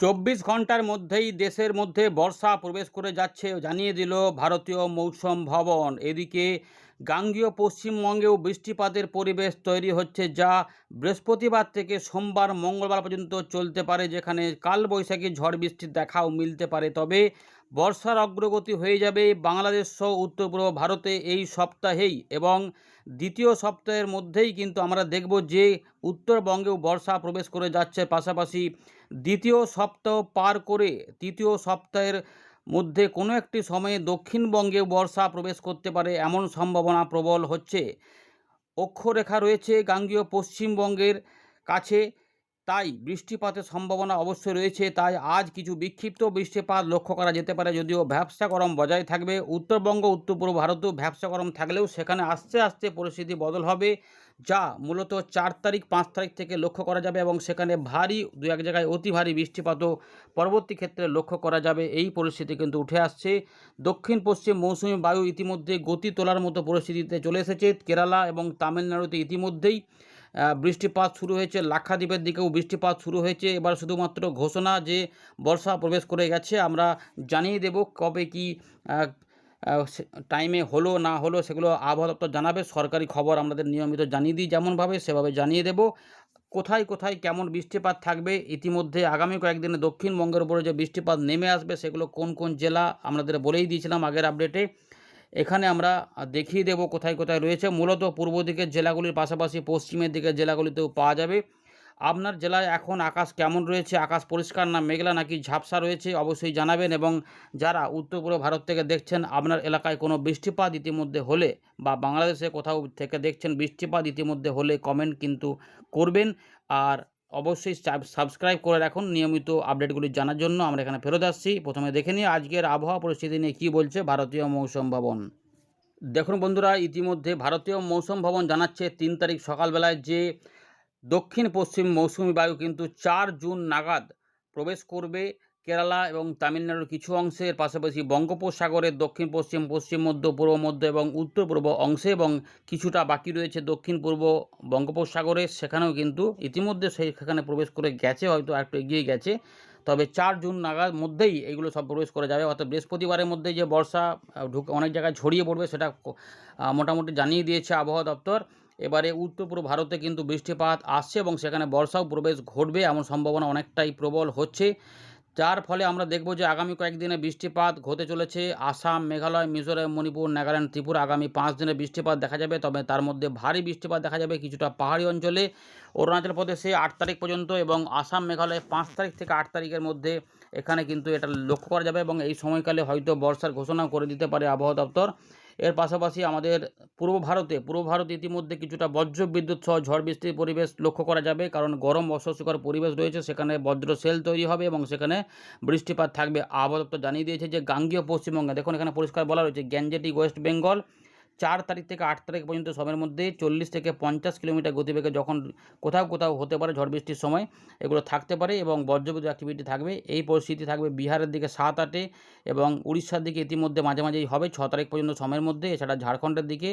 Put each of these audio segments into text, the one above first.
24 ঘন্টার মধ্যেই দেশের মধ্যে বর্ষা প্রবেশ করে যাচ্ছে জানিয়ে দিল ভারতীয় মৌসুম ভবন। এদিকে গাঙ্গেয় পশ্চিমবঙ্গেও বৃষ্টিপাতের পরিবেশ তৈরি হচ্ছে, যা বৃহস্পতিবার থেকে সোমবার মঙ্গলবার পর্যন্ত চলতে পারে, যেখানে কালবৈশাখী ঝড় বৃষ্টির দেখাও মিলতে পারে। তবে বর্ষার অগ্রগতি হয়ে যাবে বাংলাদেশ সহ উত্তর পূর্ব ভারতে এই সপ্তাহেই, এবং দ্বিতীয় সপ্তাহের মধ্যেই কিন্তু আমরা দেখব যে উত্তরবঙ্গেও বর্ষা প্রবেশ করে যাচ্ছে। পাশাপাশি দ্বিতীয় সপ্তাহ পার করে তৃতীয় সপ্তাহের মধ্যে কোনো একটি সময়ে দক্ষিণবঙ্গেও বর্ষা প্রবেশ করতে পারে, এমন সম্ভাবনা প্রবল হচ্ছে। অক্ষরেখা রয়েছে গাঙ্গেয় পশ্চিমবঙ্গের কাছে, তাই বৃষ্টিপাতের সম্ভাবনা অবশ্যই রয়েছে। তাই আজ কিছু বিক্ষিপ্ত বৃষ্টিপাত লক্ষ্য করা যেতে পারে, যদিও ভ্যাপসা গরম বজায় থাকবে। উত্তরবঙ্গ উত্তর পূর্ব ভারতেও ভ্যাপসা গরম থাকলেও সেখানে আস্তে আস্তে পরিস্থিতি বদল হবে, যা মূলত 4 তারিখ 5 তারিখ থেকে লক্ষ্য করা যাবে, এবং সেখানে ভারী দু এক জায়গায় অতি ভারী বৃষ্টিপাতও পরবর্তী ক্ষেত্রে লক্ষ্য করা যাবে। এই পরিস্থিতি কিন্তু উঠে আসছে। দক্ষিণ পশ্চিম মৌসুমি বায়ু ইতিমধ্যে গতি তোলার মতো পরিস্থিতিতে চলে এসেছে। কেরালা এবং তামিলনাড়ুতে ইতিমধ্যেই বৃষ্টিপাত শুরু হয়েছে। লাক্ষাদ্বীপের দিকেও বৃষ্টিপাত শুরু হয়েছে। এবার শুধুমাত্র ঘোষণা যে বর্ষা প্রবেশ করে গেছে। আমরা জানিয়ে দেব কবে কি টাইমে হলো না হলো সেগুলো আবহাওয়া দপ্তর জানাবে। সরকারি খবর আমাদের নিয়মিত জানিয়ে দিই যেমনভাবে, সেভাবে জানিয়ে দেব। কোথায় কোথায় কেমন বৃষ্টিপাত থাকবে, ইতিমধ্যে আগামী কয়েকদিনে দক্ষিণবঙ্গের উপরে যে বৃষ্টিপাত নেমে আসবে সেগুলো কোন কোন জেলা আমাদের বলেই দিয়েছিলাম আগের আপডেটে। এখানে আমরা দেখিয়ে দেব কোথায় কোথায় রয়েছে। মূলত পূর্ব দিকের জেলাগুলির পাশাপাশি পশ্চিমের দিকের জেলাগুলিতেও পাওয়া যাবে। আপনার জেলায় এখন আকাশ কেমন রয়েছে? আকাশ পরিষ্কার না মেঘলা নাকি ঝাপসা রয়েছে? অবশ্যই জানাবেন। এবং যারা উত্তর পূর্ব ভারত থেকে দেখছেন, আপনার এলাকায় কোনো বৃষ্টিপাত ইতিমধ্যে হলে, বা বাংলাদেশে কোথাও থেকে দেখছেন বৃষ্টিপাত ইতিমধ্যে হলে, কমেন্ট কিন্তু করবেন। আর অবশ্যই সাবস্ক্রাইব করে রাখুন নিয়মিত আপডেটগুলি জানার জন্য। আমরা এখানে ফেরত আসছি। প্রথমে দেখে নিই আজকের আবহাওয়া পরিস্থিতি নিয়ে কী বলছে ভারতীয় মৌসুম ভবন। দেখুন বন্ধুরা, ইতিমধ্যে ভারতীয় মৌসুম ভবন জানাচ্ছে 3 তারিখ সকালবেলায় যে দক্ষিণ পশ্চিম মৌসুমি বায়ু কিন্তু 4 জুন নাগাদ প্রবেশ করবে কেরালা এবং তামিলনাড়ুর কিছু অংশের, পাশাপাশি বঙ্গোপসাগরের দক্ষিণ পশ্চিম, পশ্চিম মধ্য, পূর্ব মধ্য এবং উত্তর পূর্ব অংশে, এবং কিছুটা বাকি রয়েছে দক্ষিণ পূর্ব বঙ্গোপসাগরে, সেখানেও কিন্তু ইতিমধ্যে সেখানে প্রবেশ করে গেছে, হয়তো একটু এগিয়ে গেছে। তবে 4 জুন নাগাদ মধ্যেই এগুলো সব প্রবেশ করে যাবে, অর্থাৎ বৃহস্পতিবারের মধ্যে যে বর্ষা অনেক জায়গায় ছড়িয়ে পড়বে সেটা মোটামুটি জানিয়ে দিয়েছে আবহাওয়া দপ্তর। এবারে উত্তর পূর্ব ভারতে কিন্তু বৃষ্টিপাত আসছে এবং সেখানে বর্ষাও প্রবেশ ঘটবে, এমন সম্ভাবনা অনেকটাই প্রবল হচ্ছে। যার ফলে আমরা দেখব যে আগামী কয়েকদিনে বৃষ্টিপাত হতে চলেছে। আসাম, মেঘালয়, মিজোরাম, মণিপুর, নাগাল্যান্ড, ত্রিপুরা আগামী 5 দিনে বৃষ্টিপাত দেখা যাবে। তবে তার মধ্যে ভারী বৃষ্টিপাত দেখা যাবে কিছুটা পাহাড়ি অঞ্চলে, অরুণাচল প্রদেশে 8 তারিখ পর্যন্ত, এবং আসাম মেঘালয়ে 5 তারিখ থেকে 8 তারিখের মধ্যে এখানে কিন্তু এটা লক্ষ্য করা যাবে, এবং এই সময়কালে হয়তো বর্ষার ঘোষণাও করে দিতে পারে আবহাওয়া দপ্তর। এর পাশাপাশি আমাদের পূর্ব ভারতে ইতিমধ্যে কিছুটা বজ্রবিদ্যুৎ সহ ঝড় বৃষ্টির পরিবেশ লক্ষ্য করা যাবে, কারণ গরম অস্বস্তিকর পরিবেশ রয়েছে, সেখানে বজ্র সেল তৈরি হবে এবং সেখানে বৃষ্টিপাত থাকবে। আবহাওয়া দপ্তর জানিয়ে দিয়েছে যে গাঙ্গেয় পশ্চিমবঙ্গে, দেখুন এখানে পরিষ্কার বলা রয়েছে, গ্যাঞ্জেটিক ওয়েস্ট বেঙ্গল 4 তারিখ থেকে 8 তারিখ পর্যন্ত সময়ের মধ্যে 40 থেকে 50 কিলোমিটার গতিবেগে যখন কোথাও কোথাও হতে পারে ঝড় বৃষ্টির সময়, এগুলো থাকতে পারে এবং বজ্রবিদ্যুৎ অ্যাক্টিভিটি থাকবে। এই পরিস্থিতি থাকবে বিহারের দিকে 7-8-এ, এবং উড়িষ্যার দিকে ইতিমধ্যে মাঝে মাঝেই হবে 6 তারিখ পর্যন্ত সময়ের মধ্যে। এছাড়া ঝাড়খণ্ডের দিকে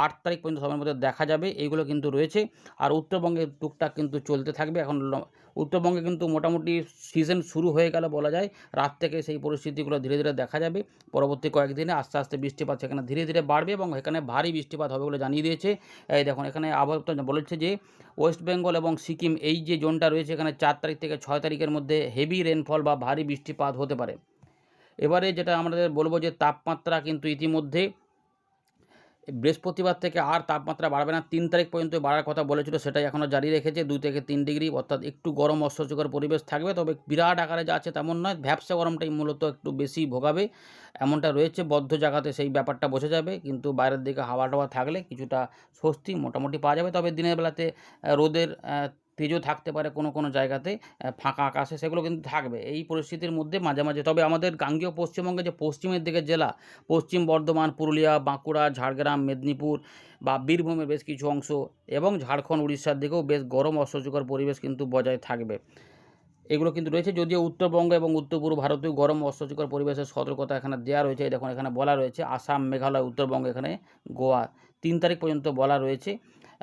8 তারিখ পর্যন্ত সময়ের মধ্যে দেখা যাবে। এইগুলো কিন্তু রয়েছে। আর উত্তরবঙ্গে টুকটাক কিন্তু চলতে থাকবে। এখন উত্তরবঙ্গে কিন্তু মোটামুটি সিজন শুরু হয়ে গেল বলা যায়। রাত থেকে সেই পরিস্থিতিগুলো ধীরে ধীরে দেখা যাবে। পরবর্তী কয়েকদিনে আস্তে আস্তে বৃষ্টিপাত সেখানে ধীরে ধীরে বাড়বে এবং এখানে ভারী বৃষ্টিপাত হবে বলে জানিয়ে দিয়েছে। এই দেখুন এখানে আবহাওয়া দপ্তর বলেছে যে ওয়েস্ট বেঙ্গল এবং সিকিম, এই যে জোনটা রয়েছে, এখানে 4 তারিখ থেকে 6 তারিখের মধ্যে হেভি রেনফল বা ভারী বৃষ্টিপাত হতে পারে। এবারে যেটা আমাদের বলবো যে তাপমাত্রা কিন্তু ইতিমধ্যে বৃহস্পতিবার থেকে আর তাপমাত্রা বাড়বে না। 3 তারিখ পর্যন্ত বাড়ার কথা বলেছিল, সেটাই এখনও জারি রেখেছে। 2 থেকে 3 ডিগ্রি, অর্থাৎ একটু গরম অস্বস্তিকর পরিবেশ থাকবে, তবে বিরাট আকারে যা আছে তেমন নয়। ভ্যাপসা গরমটাই মূলত একটু বেশি ভোগাবে, এমনটা রয়েছে। বদ্ধ জায়গাতে সেই ব্যাপারটা বোঝা যাবে, কিন্তু বাইরের দিকে হাওয়া টাওয়া থাকলে কিছুটা স্বস্তি মোটামুটি পাওয়া যাবে। তবে দিনের বেলাতে রোদের তেজও থাকতে পারে কোনো কোনো জায়গাতে, ফাঁকা আকাশে সেগুলো কিন্তু থাকবে এই পরিস্থিতির মধ্যে মাঝে মাঝে। তবে আমাদের গাঙ্গেয় পশ্চিমবঙ্গে যে পশ্চিমের দিকে জেলা, পশ্চিম বর্ধমান, পুরুলিয়া, বাঁকুড়া, ঝাড়গ্রাম, মেদিনীপুর বা বীরভূমের বেশ কিছু অংশ, এবং ঝাড়খণ্ড, উড়িষ্যার দিকেও বেশ গরম অস্বস্তিকর পরিবেশ কিন্তু বজায় থাকবে। এগুলো কিন্তু রয়েছে, যদিও উত্তরবঙ্গ এবং উত্তর পূর্ব ভারতেও গরম অস্বস্তিকর পরিবেশের সতর্কতা এখানে দেওয়া রয়েছে। দেখুন এখানে বলা রয়েছে আসাম, মেঘালয়, উত্তরবঙ্গ, এখানে গোয়া 3 তারিখ পর্যন্ত বলা রয়েছে।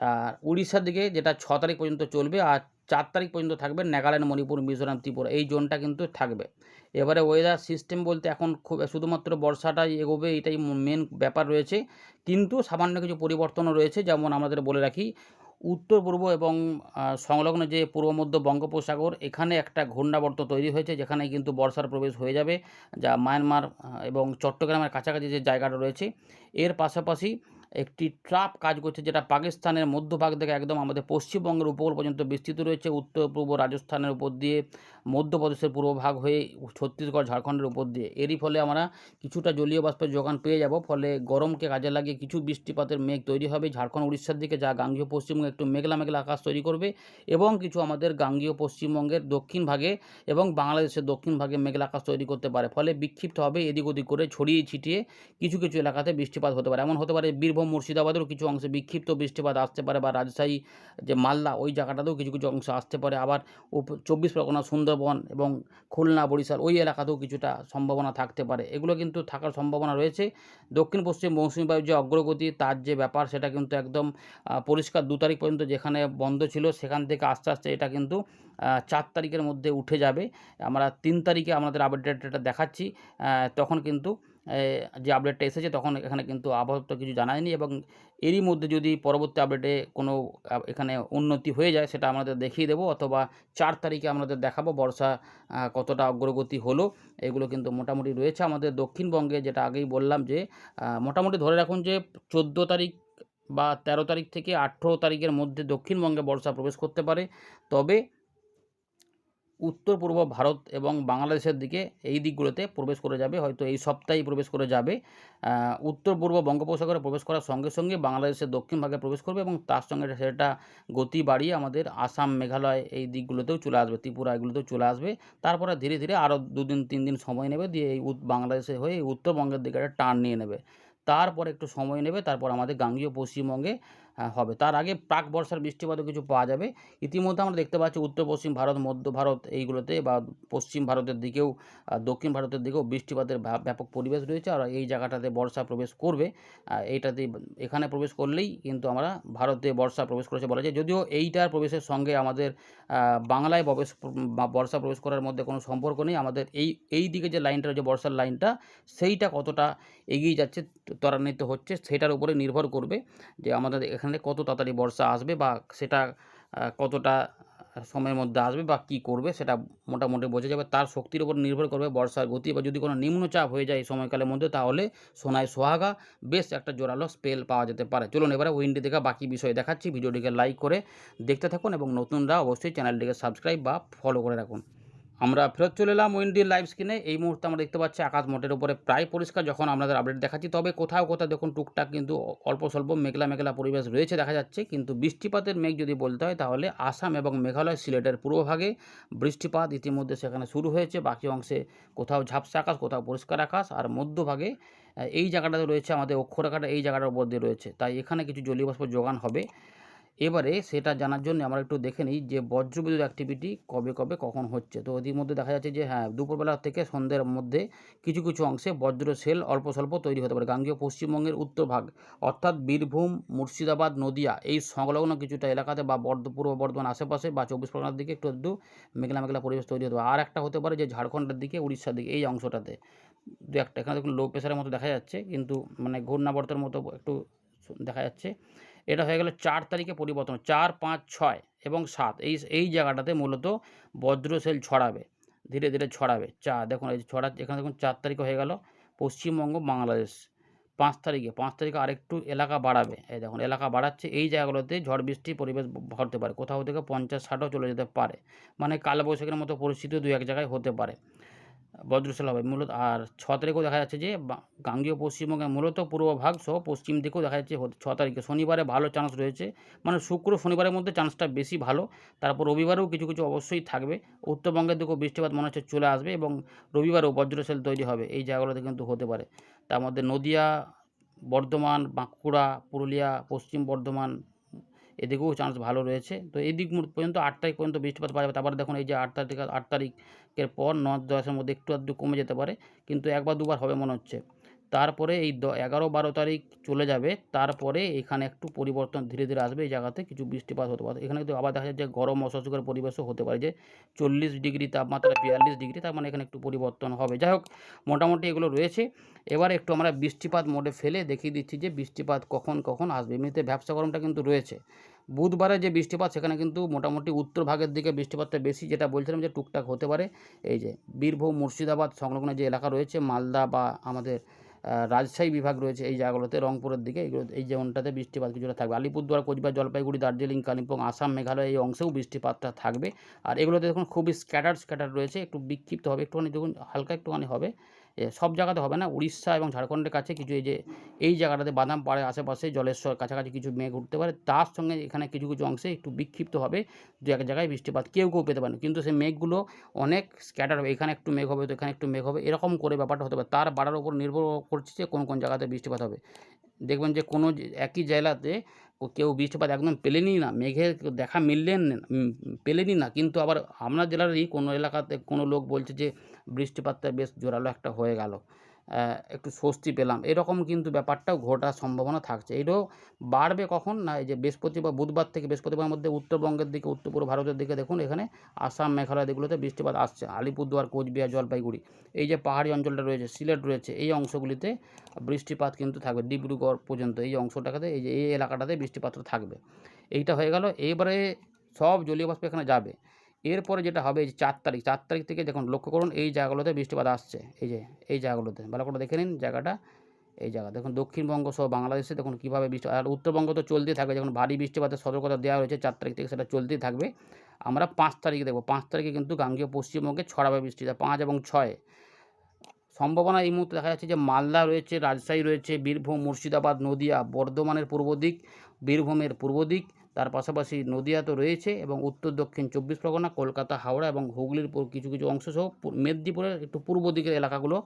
আর উড়িষ্যার দিকে যেটা 6 তারিখ পর্যন্ত চলবে, আর 4 তারিখ পর্যন্ত থাকবে নাগাল্যান্ড, মণিপুর, মিজোরাম, ত্রিপুরা এই জোনটা কিন্তু থাকবে। এবারে ওয়েদার সিস্টেম বলতে এখন খুব শুধুমাত্র বর্ষাটাই এগোবে এটাই মেন ব্যাপার রয়েছে। কিন্তু সামান্য কিছু পরিবর্তনও রয়েছে, যেমন আমাদের বলে রাখি উত্তর পূর্ব এবং সংলগ্ন যে পূর্ব মধ্য বঙ্গোপসাগর এখানে একটা ঘূর্ণাবর্ত তৈরি হয়েছে, যেখানে কিন্তু বর্ষার প্রবেশ হয়ে যাবে, যা মায়ানমার এবং চট্টগ্রামের কাছাকাছি যে জায়গাটা রয়েছে। এর পাশাপাশি একটি ট্রাপ কাজ করছে, যেটা পাকিস্তানের মধ্যভাগ থেকে একদম আমাদের পশ্চিমবঙ্গের উপকূল পর্যন্ত বিস্তৃত রয়েছে, উত্তর পূর্ব রাজস্থানের উপর দিয়ে, মধ্যপ্রদেশের পূর্বভাগ হয়ে ছত্তিশগড়, ঝাড়খণ্ডের উপর দিয়ে। এরই ফলে আমরা কিছুটা জলীয় বাষ্পের যোগান পেয়ে যাব, ফলে গরমকে কাজে লাগিয়ে কিছু বৃষ্টিপাতের মেঘ তৈরি হবে ঝাড়খণ্ড, উড়িষ্যার দিকে, যা গাঙ্গেয় পশ্চিমবঙ্গে একটু মেঘলা মেঘলা আকাশ তৈরি করবে, এবং কিছু আমাদের গাঙ্গেয় পশ্চিমবঙ্গের দক্ষিণ ভাগে এবং বাংলাদেশের দক্ষিণ ভাগে মেঘলা আকাশ তৈরি করতে পারে। ফলে বিক্ষিপ্ত হবে এদিক ওদিক করে ছড়িয়ে ছিটিয়ে কিছু কিছু এলাকাতে বৃষ্টিপাত হতে পারে। এমন হতে পারে বীরভূম, মুর্শিদাবাদেরও কিছু অংশে বিক্ষিপ্ত বৃষ্টিপাত আসতে পারে, বা রাজশাহী যে মালদা ওই জায়গাটাতেও কিছু কিছু অংশ আসতে পারে। আবার 24 পরগনা, সুন্দরবন এবং খুলনা, বরিশাল ওই এলাকাতেও কিছুটা সম্ভাবনা থাকতে পারে। এগুলো কিন্তু থাকার সম্ভাবনা রয়েছে। দক্ষিণ পশ্চিম মৌসুমি বায়ুর যে অগ্রগতি, তার যে ব্যাপার, সেটা কিন্তু একদম পরিষ্কার। 2 তারিখ পর্যন্ত যেখানে বন্ধ ছিল, সেখান থেকে আস্তে আস্তে এটা কিন্তু 4 তারিখের মধ্যে উঠে যাবে। আমরা 3 তারিখে আমাদের আপডেটটা দেখাচ্ছি। তখন কিন্তু যে আপডেটটা এসেছে, তখন এখানে কিন্তু আবহাওয়া তো কিছু জানায়নি, এবং এরই মধ্যে যদি পরবর্তী আপডেটে কোনো এখানে উন্নতি হয়ে যায়, সেটা আমাদের দেখিয়ে দেবো, অথবা 4 তারিখে আমাদের দেখাবো বর্ষা কতটা অগ্রগতি হলো। এগুলো কিন্তু মোটামুটি রয়েছে আমাদের দক্ষিণবঙ্গে, যেটা আগেই বললাম যে মোটামুটি ধরে রাখুন যে 14 তারিখ বা 13 তারিখ থেকে 18 তারিখের মধ্যে দক্ষিণবঙ্গে বর্ষা প্রবেশ করতে পারে। তবে উত্তর পূর্ব ভারত এবং বাংলাদেশের দিকে এই দিকগুলোতে প্রবেশ করে যাবে, হয়তো এই সপ্তাহেই প্রবেশ করে যাবে। উত্তর পূর্ব বঙ্গোপসাগরে প্রবেশ করার সঙ্গে সঙ্গে বাংলাদেশের দক্ষিণ ভাগে প্রবেশ করবে, এবং তার সঙ্গে সেটা গতি বাড়িয়ে আমাদের আসাম, মেঘালয় এই দিকগুলোতেও চলে আসবে, ত্রিপুরা এগুলোতেও চলে আসবে। তারপরে ধীরে ধীরে আরও 2 দিন 3 দিন সময় নেবে, দিয়ে এই বাংলাদেশে হয়ে এই উত্তরবঙ্গের দিকে একটা টার্ন নিয়ে নেবে। তারপরে একটু সময় নেবে, তারপর আমাদের গাঙ্গেয় পশ্চিমবঙ্গে হবে। তার আগে প্রাক বর্ষার বৃষ্টিপাতও কিছু পাওয়া যাবে। ইতিমধ্যে আমরা দেখতে পাচ্ছি উত্তর পশ্চিম ভারত, মধ্য ভারত এইগুলোতে, বা পশ্চিম ভারতের দিকেও, দক্ষিণ ভারতের দিকেও বৃষ্টিপাতের ব্যাপক পরিবেশ রয়েছে, আর এই জায়গাটাতে বর্ষা প্রবেশ করবে। এইটাতে এখানে প্রবেশ করলেই কিন্তু আমরা ভারতে বর্ষা প্রবেশ করেছে বলা যায়। যদিও এইটার প্রবেশের সঙ্গে আমাদের বাংলায় বর্ষা প্রবেশ করার মধ্যে কোনো সম্পর্ক নেই। আমাদের এই দিকে যে লাইনটা রয়েছে, বর্ষার লাইনটা, সেইটা কতটা এগিয়ে যাচ্ছে, ত্বরান্বিত হচ্ছে, সেটার উপরে নির্ভর করবে যে আমাদের এখানে কত তাড়াতাড়ি বর্ষা আসবে, বা সেটা কতটা সময়ের মধ্যে আসবে, বা কী করবে, সেটা মোটামুটি বোঝা যাবে। তার শক্তির উপর নির্ভর করবে বর্ষার গতি, বা যদি কোনো নিম্নচাপ হয়ে যায় এই সময়কালের মধ্যে, তাহলে সোনায় সোহাগা, বেশ একটা জোরালো স্পেল পাওয়া যেতে পারে। চলুন এবারে উইন্ডি থেকে বাকি বিষয় দেখাচ্ছি। ভিডিওটিকে লাইক করে দেখতে থাকুন, এবং নতুনরা অবশ্যই চ্যানেলটিকে সাবস্ক্রাইব বা ফলো করে রাখুন। আমরা ফেরত চলে এলাম উইন্ডির লাইভ স্ক্রিনে। এই মুহূর্তে আমরা দেখতে পাচ্ছি আকাশ মোটের উপরে প্রায় পরিষ্কার, যখন আপনাদের আপডেট দেখাচ্ছি। তবে কোথাও কোথাও দেখুন টুকটাক কিন্তু অল্প স্বল্প মেঘলা মেঘলা পরিবেশ রয়েছে দেখা যাচ্ছে। কিন্তু বৃষ্টিপাতের মেঘ যদি বলতে হয়, তাহলে আসাম এবং মেঘালয়, সিলেটের পূর্বভাগে বৃষ্টিপাত ইতিমধ্যে সেখানে শুরু হয়েছে। বাকি অংশে কোথাও ঝাপসা আকাশ, কোথাও পরিষ্কার আকাশ, আর মধ্যভাগে এই জায়গাটাতে রয়েছে আমাদের অক্ষরেখাটা, এই জায়গাটার উপর দিয়ে রয়েছে, তাই এখানে কিছু জলীয় বাষ্প যোগান হবে। এবারে সেটা জানার জন্য আমরা একটু দেখে নিই যে বজ্রবিদ্যুৎ অ্যাক্টিভিটি কবে কবে কখন হচ্ছে। তো এর মধ্যে দেখা যাচ্ছে যে হ্যাঁ, দুপুরবেলা থেকে সন্ধ্যের মধ্যে কিছু কিছু অংশে বজ্র সেল অল্প স্বল্প তৈরি হতে পারে গাঙ্গেয় পশ্চিমবঙ্গের উত্তর ভাগ, অর্থাৎ বীরভূম, মুর্শিদাবাদ, নদিয়া এই সংলগ্ন কিছুটা এলাকাতে, বা পূর্ব বর্ধমান আশেপাশে, বা 24 পরগনার দিকে একটু একটু মেঘলা মেঘলা পরিবেশ তৈরি হতে পারে। আর একটা হতে পারে যে ঝাড়খণ্ডের দিকে, উড়িষ্যার দিকে এই অংশটাতে দু একটা, এখানে দেখুন লো প্রেশারের মতো দেখা যাচ্ছে, কিন্তু মানে ঘূর্ণাবর্তের মতো একটু দেখা যাচ্ছে। এটা হয়ে গেল 4 তারিখে পরিবর্তন, 4, 5, 6 এবং 7 এই জায়গাটাতে মূলত বজ্র সেল ছড়াবে, ধীরে ধীরে ছড়াবে। দেখুন এই যে ছড়াচ্ছে, এখানে দেখুন 4 তারিখে হয়ে গেল পশ্চিমবঙ্গ, বাংলাদেশ। 5 তারিখে আরেকটু এলাকা বাড়াবে, এই দেখুন এলাকা বাড়াচ্ছে। এই জায়গাগুলোতে ঝড় বৃষ্টির পরিবেশ হতে পারে, কোথাও থেকে 50-60ও চলে যেতে পারে, মানে কালবৈশাখীর মতো পরিস্থিতিও 2-1 জায়গায় হতে পারে। বজ্রসেল হবে মূলত। আর 6 তারিখেও দেখা যাচ্ছে যে গাঙ্গেয় পশ্চিমবঙ্গের মূলত পূর্বভাগ সহ পশ্চিম দিকেও দেখা যাচ্ছে 6 তারিখে। শনিবারে ভালো চান্স রয়েছে, মানে শুক্র শনিবারের মধ্যে চান্সটা বেশি ভালো। তারপর রবিবারেও কিছু কিছু অবশ্যই থাকবে। উত্তরবঙ্গের দিকেও বৃষ্টিপাত মনে হচ্ছে চলে আসবে, এবং রবিবারেও বজ্রসেল তৈরি হবে, এই জায়গাগুলোতে কিন্তু হতে পারে। তার মধ্যে নদিয়া, বর্ধমান, বাঁকুড়া, পুরুলিয়া, পশ্চিম বর্ধমান এদিকেও চান্স ভালো রয়েছে। তো এই দিক পর্যন্ত 8 তারিখ পর্যন্ত বৃষ্টিপাত পাওয়া যাবে। তারপরে দেখুন এই যে 8 তারিখের পর 9-10-এর মধ্যে একটু আধটু কমে যেতে পারে, কিন্তু একবার দুবার হবে মনে হচ্ছে। তারপরে এই 11-12 তারিখ চলে যাবে। তারপরে এখানে একটু পরিবর্তন ধীরে, ধীরে আসবে। এই জায়গাতে কিছু বৃষ্টিপাত হতে পারে। এখানে কিন্তু আবার দেখা যাচ্ছে গরম অস্বস্তিকর পরিবেশও হতে পারে, যে 40 ডিগ্রি তাপমাত্রা 42 ডিগ্রি, তার মানে এখানে একটু পরিবর্তন হবে। যাই হোক, মোটামুটি এগুলো রয়েছে। এবারে একটু আমরা বৃষ্টিপাত মোডে ফেলে দেখিয়ে দিচ্ছি যে বৃষ্টিপাত কখন, কখন আসবে। এমনিতে ভ্যাপসা গরমটা কিন্তু রয়েছে। বুধবারে যে বৃষ্টিপাত সেখানে কিন্তু মোটামুটি উত্তর ভাগের দিকে বৃষ্টিপাতটা বেশি, যেটা বলছিলাম যে টুকটাক হতে পারে। এই যে বীরভূম, মুর্শিদাবাদ সংলগ্ন যে এলাকা রয়েছে, মালদা বা আমাদের রাজশাহী বিভাগ রয়েছে, এই জায়গাগুলোতে, রংপুরের দিকে, এগুলো এই জোনটাতে বৃষ্টিপাত কিছুটা থাকবে। আলিপুরদুয়ার, কোচবিহার, জলপাইগুড়ি, দার্জিলিং, কালিম্পং, আসাম, মেঘালয় এই অংশেও বৃষ্টিপাতটা থাকবে। আর এগুলোতে দেখুন খুবই স্ক্যাটার রয়েছে, একটু বিক্ষিপ্ত হবে, একটুখানি দেখুন হালকা একটুখানি হবে। সব জায়গাতে হবে না। উড়িষ্যা এবং ঝাড়খণ্ডের কাছে কিছু, এই যে এই জায়গাটাতে বাদাম পাড়ের আশেপাশে জলেশ্বর কাছাকাছি কিছু মেঘ উঠতে পারে। তার সঙ্গে এখানে কিছু, কিছু অংশে একটু বিক্ষিপ্ত হবে, দু এক জায়গায় বৃষ্টিপাত কেউ পেতে পারেন। কিন্তু সেই মেঘগুলো অনেক স্ক্যাটার হবে, এখানে একটু মেঘ হবে তো এখানে একটু মেঘ হবে, এরকম করে ব্যাপারটা হতে পারে। তার বাড়ার উপর নির্ভর করছে যে কোন, কোন জায়গাতে বৃষ্টিপাত হবে। দেখবেন যে কোনো একই জেলাতে কেউ বৃষ্টিপাত একদম পেলেনই না, মেঘের দেখা পেলেনই না, কিন্তু আবার আপনার জেলারই কোনো এলাকাতে কোনো লোক বলছে যে বৃষ্টিপাতটা বেশ জোরালো একটা হয়ে গেল, একটু স্বস্তি পেলাম। এরকম কিন্তু ব্যাপারটাও ঘটার সম্ভাবনা থাকছে। এটাও বাড়বে কখন না, এই যে বৃহস্পতিবার, বুধবার থেকে বৃহস্পতিবারের মধ্যে উত্তরবঙ্গের দিকে, উত্তর পূর্ব ভারতের দিকে দেখুন, এখানে আসাম, মেঘালয় দিকগুলোতে বৃষ্টিপাত আসছে। আলিপুরদুয়ার, কোচবিহার, জলপাইগুড়ি, এই যে পাহাড়ি অঞ্চলটা রয়েছে, সিলেট রয়েছে, এই অংশগুলিতে বৃষ্টিপাত কিন্তু থাকবে। ডিব্রুগড় পর্যন্ত এই অংশটাতে, এই যে এই এলাকাটাতে বৃষ্টিপাতটা থাকবে। এইটা হয়ে গেল। এবারে সব জলীয় বাষ্প এখানে যাবে। এরপরে যেটা হবে, এই যে 4 তারিখ থেকে দেখুন, লক্ষ্য করুন এই জায়গাগুলোতে বৃষ্টিপাত আসছে। এই যে এই জায়গাগুলোতে ভালো করে দেখে নিন জায়গাটা। এই জায়গা দেখুন, দক্ষিণবঙ্গ সহ বাংলাদেশে দেখুন কীভাবে বৃষ্টি, আর উত্তরবঙ্গ তো চলতেই থাকবে। যখন ভারী বৃষ্টিপাতের সতর্কতা দেওয়া হয়েছে 4 তারিখ থেকে, সেটা চলতেই থাকবে। আমরা 5 তারিখে দেখব। 5 তারিখে কিন্তু গাঙ্গেয় পশ্চিমবঙ্গে ছড়াবে বৃষ্টিটা, 5 এবং 6 সম্ভাবনা এই মুহূর্তে দেখা যাচ্ছে যে মালদা রয়েছে, রাজশাহী রয়েছে, বীরভূম, মুর্শিদাবাদ, নদিয়া, বর্ধমানের পূর্ব দিক, বীরভূমের পূর্ব দিক, তার পাশাপাশি নদিয়া তো রয়েছে, এবং উত্তর দক্ষিণ 24 পরগনা, কলকাতা, হাওড়া এবং হুগলির কিছু, কিছু অংশ সহ মেদিনীপুরের একটু পূর্ব দিকের এলাকাগুলো,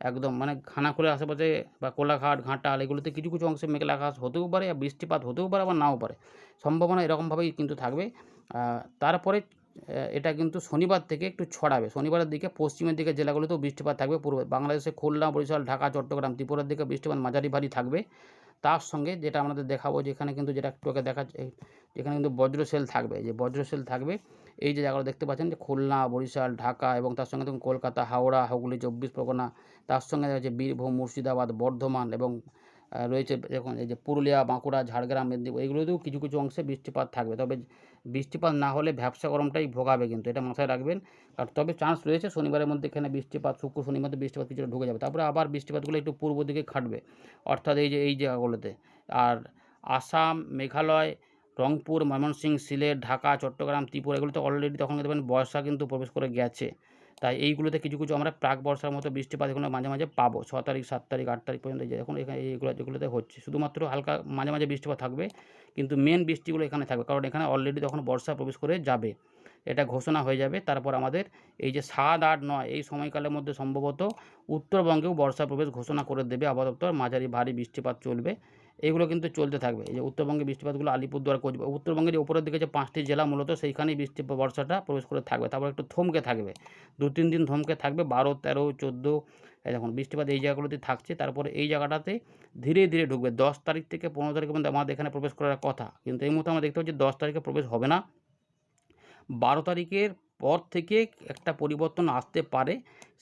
একদম মানে খানাকুলের আশেপাশে বা কোলাঘাট, ঘাটাল, এগুলোতে কিছু, কিছু অংশে মেঘলা আকাশ হতেও পারে, বৃষ্টিপাত হতেও পারে, আবার নাও পারে। সম্ভাবনা এরকমভাবেই কিন্তু থাকবে। তারপরে এটা কিন্তু শনিবার থেকে একটু ছড়াবে। শনিবারের দিকে পশ্চিমের দিকে জেলাগুলোতেও বৃষ্টিপাত থাকবে। পূর্বে বাংলাদেশে খুলনা, বরিশাল, ঢাকা, চট্টগ্রাম, ত্রিপুরার দিকে বৃষ্টিপাত মাঝারি ভারী থাকবে। তার সঙ্গে যেটা আপনাদের দেখাবো, যেখানে কিন্তু, যেটা একটু আগে দেখাচ্ছে, যেখানে কিন্তু বজ্রশেল থাকবে। যে বজ্রশেল থাকবে, এই যে জায়গাগুলো দেখতে পাচ্ছেন, যে খুলনা, বরিশাল, ঢাকা, এবং তার সঙ্গে দেখুন কলকাতা, হাওড়া, হুগলি, 24 পরগনা, তার সঙ্গে রয়েছে বীরভূম, মুর্শিদাবাদ, বর্ধমান, এবং রয়েছে দেখুন এই যে পুরুলিয়া, বাঁকুড়া, ঝাড়গ্রাম, মেদিনীপুর, এগুলোতেও কিছু, কিছু অংশে বৃষ্টিপাত থাকবে। তবে বৃষ্টিপাত না হলে ভ্যাপসা গরমটাই ভোগাবে, কিন্তু এটা মাথায় রাখবেন। আর তবে চান্স রয়েছে শনিবারের মধ্যে এখানে বৃষ্টিপাত, শুক্র শনির মধ্যে বৃষ্টিপাত কিছুটা ঢুকে যাবে। তারপরে আবার বৃষ্টিপাতগুলো একটু পূর্ব দিকে খাটবে, অর্থাৎ এই যে এই জায়গাগুলোতে। আর আসাম, মেঘালয়, রংপুর, ময়মনসিংহ, সিলেট, ঢাকা, চট্টগ্রাম, ত্রিপুরা, এগুলোতে অলরেডি তখন দেখবেন বর্ষা কিন্তু প্রবেশ করে গেছে। তাই এইগুলোতে কিছু, কিছু আমরা প্রাক বর্ষার মতো বৃষ্টিপাত এগুলো মাঝে, মাঝে পাবো। 6 তারিখ, 7 তারিখ, 8 তারিখ পর্যন্ত, এই যে দেখুন এখানে যেগুলোতে হচ্ছে, শুধুমাত্র হালকা মাঝে, মাঝে বৃষ্টিপাত থাকবে, কিন্তু মেন বৃষ্টিগুলো এখানে থাকবে, কারণ এখানে অলরেডি তখন বর্ষা প্রবেশ করে যাবে। এটা ঘোষণা হয়ে যাবে। তারপর আমাদের এই যে 7, 8, 9 এই সময়কালের মধ্যে সম্ভবত উত্তরবঙ্গেও বর্ষা প্রবেশ ঘোষণা করে দেবে আপাতত। মাঝারি ভারী বৃষ্টিপাত চলবে। এগুলো কিন্তু চলতে থাকবে। এই যে উত্তরবঙ্গে বৃষ্টিপাতগুলো, আলিপুরদুয়ার, কোচবিহার, উত্তরবঙ্গের যে উপরের দিকে যে 5টি জেলা, মূলত সেইখানেই বর্ষাটা প্রবেশ করে থাকবে। তারপর একটু থমকে থাকবে, 2-3 দিন থমকে থাকবে। 12, 13, 14 এই দেখুন বৃষ্টিপাত এই জায়গাগুলোতে থাকছে। তারপরে এই জায়গাটাতে ধীরে, ধীরে ঢুকবে। 10 তারিখ থেকে 15 তারিখ পর্যন্ত আমাদের এখানে প্রবেশ করার কথা, কিন্তু এই মুহূর্তে আমরা দেখতে পাচ্ছি 10 তারিখে প্রবেশ হবে না। 12 তারিখের পর থেকে একটা পরিবর্তন আসতে পারে।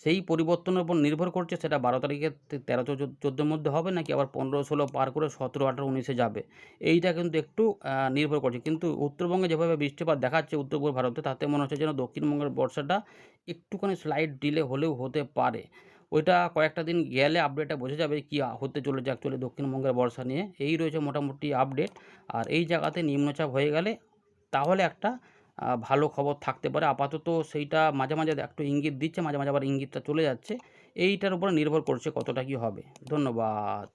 সেই পরিবর্তনের উপর নির্ভর করছে সেটা 12 তারিখের 13, 14 মধ্যে হবে, নাকি আবার 15, 16 পার করে 17, 18, 19-এ যাবে। এইটা কিন্তু একটু নির্ভর করছে। কিন্তু উত্তরবঙ্গে যেভাবে বৃষ্টিপাত দেখাচ্ছে উত্তর পূর্ব ভারতে, তাতে মনে হচ্ছে যেন দক্ষিণবঙ্গের বর্ষাটা একটুখানি স্লাইড ডিলে হলেও হতে পারে। ওইটা কয়েকটা দিন গেলে আপডেটটা বোঝা যাবে কী হতে চলেছে অ্যাকচুয়ালি দক্ষিণবঙ্গের বর্ষা নিয়ে। এই রয়েছে মোটামুটি আপডেট। আর এই জায়গাতে নিম্নচাপ হয়ে গেলে তাহলে একটা ভালো খবর থাকতে পারে। আপাতত সেইটা মাঝে, মাঝে একটু ইঙ্গিত দিচ্ছে, মাঝে, মাঝে আবার ইঙ্গিতটা চলে যাচ্ছে। এইটার উপরে নির্ভর করছে কতটা কী হবে। ধন্যবাদ।